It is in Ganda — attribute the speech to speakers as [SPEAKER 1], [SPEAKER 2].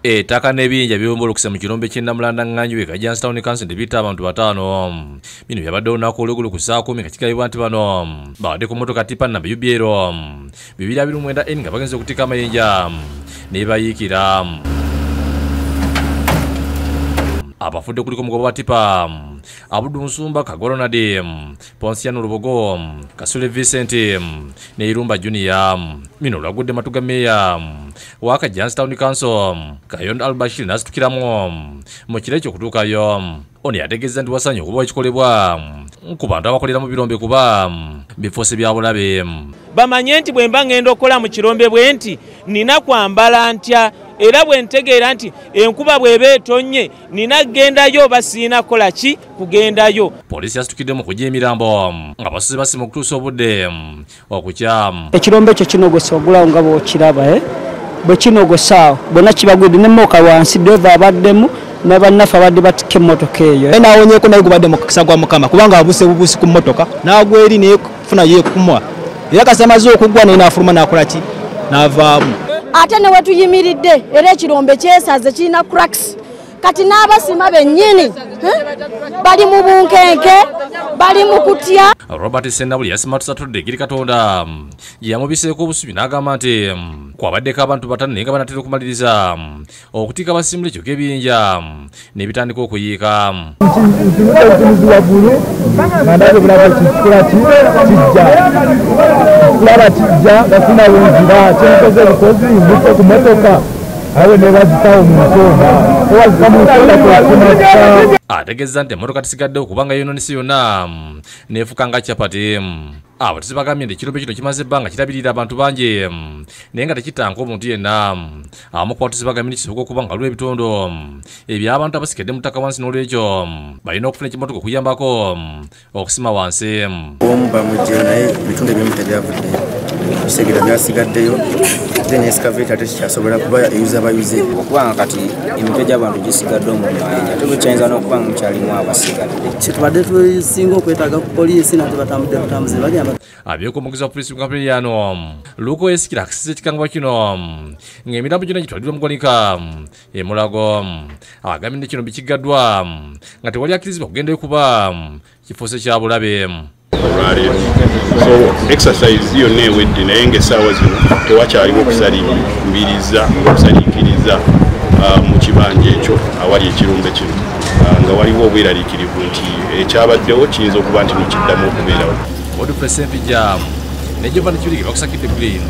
[SPEAKER 1] Ettaka n'ebinja by'ombolokesa mu kirombe ky'Ennamulanda Ng'anjuwe Kajjanstown Council bita abantu 5. Bino byabadde olunaku olw'eggulo ku saa 10 nga kigambibwa nti bano babadde ku mmotoka tipa namba UBR 229 nga bagenze okutika amayinja ne bayiikira. Abafudde kuliko omugoba wa tipa Abudu Nsumba Kagoronade, Ponsiano Lubogo, Kasule Vincent ne Irumba Junior. Bino lwagudde matuga meya wa Kajjanstown Council Kayondo Albashir n'asitukiramu mu kiro ky'okutuukayo. Ono yategeeza nti wasanye okuba ekikolebwa ku bantu abakolera mu birombe kuba bifuuse bya bulabe.
[SPEAKER 2] Bamanye nti bwe mba ngenda okukola mu kirombe bwe nti nina kwambala ntya era bwe ntegeera nti enkuba bw'eba etonye nina kugendayo basiina kukola ki kugendayo.
[SPEAKER 1] Poliisi yasitukidde mu kujja emirambo nga basuze basima okutuusa obudde okukya.
[SPEAKER 3] Ekirombe ekyo kinogosa ogulawo nga bw'okiraba bwe kinogosaawo bonna kibagwidde ne mmooka wansi deva abaddemu ne bannaffe abadde batika emmotoka eyo.
[SPEAKER 4] Naawonyeeko naye gubadde mu kisa gwa Mukama kubanga abuse bubuusi ku mmotoka n'agwa eri neyefuna yeekumwa era kasi amaze okuggwa naye n'afuluma n'akola ki n'avaamu.
[SPEAKER 5] Ate ne wetuyimiridde era ekirombe kyesaze kirina cracks kati n'abasima bennyini bali mu bunkenke bali mu kutya.
[SPEAKER 1] Robert Sennabuli yasima tusatudde Giri Katonda yamubiseeko obusubi n'agamba nti kwabaddeko abantu 5 naye nga banatera okumaliriza okutika abasimbula ekyo k'ebiyinja ne bitandika okuyiika. Ategeeza nti emmotoka tisigaddewo kubanga yonoonese yonna neefuka nga capati. Abatesi bagambye nti ekirombe kino kimaze ebbanga kirabirira abantu bangi naye nga tekitanka omuntu yenna. Abamu ku batesi bagambye nti kisoboka okuba nga waliwo ebitondo eby'abantu abasigadde mu ttaka wansi n'olwekyo balina okufuna ekimotoka okuyambako okusima wansi.
[SPEAKER 6] Omu bamujjeyo naye ebitundu ebimu tebyavuddeyo bisegera byasigaddeyo then excavator tekikyasobola kuba eyuza abayuze okubanga kati emitwe gy'abantu gisigadde omu mayinja tebukyayinza n'okuba nga mukyalimu abasigadde.
[SPEAKER 7] Kitubadde tusinga okwetaaga ku poliisi nate batambudde butambuze bagamba.
[SPEAKER 1] Abyeko omugezi wa poliisi mu kampeni yano Luko Esikira akisiza ekikangabwa kino ng'emirambo gyonna gitwaliddwa mu ggwanika e Mulago. Agambye nti kino bikigaddwa nga tewali akkirizibwa kugendayo kuba kifuuse kya bulabe.
[SPEAKER 8] So exercise yonna ewedde naye ng'essaawa zino tewakyaliwo okusaliikiriza mu kibanja ekyo awali ekirombe kino nga waliwo obweraliikirivu nti ekyabaddewo kiyinza okuba nti nekiddamu okubeerawo.
[SPEAKER 1] Odu Presempija ne Giovanni Kyulike bakusakidde Green.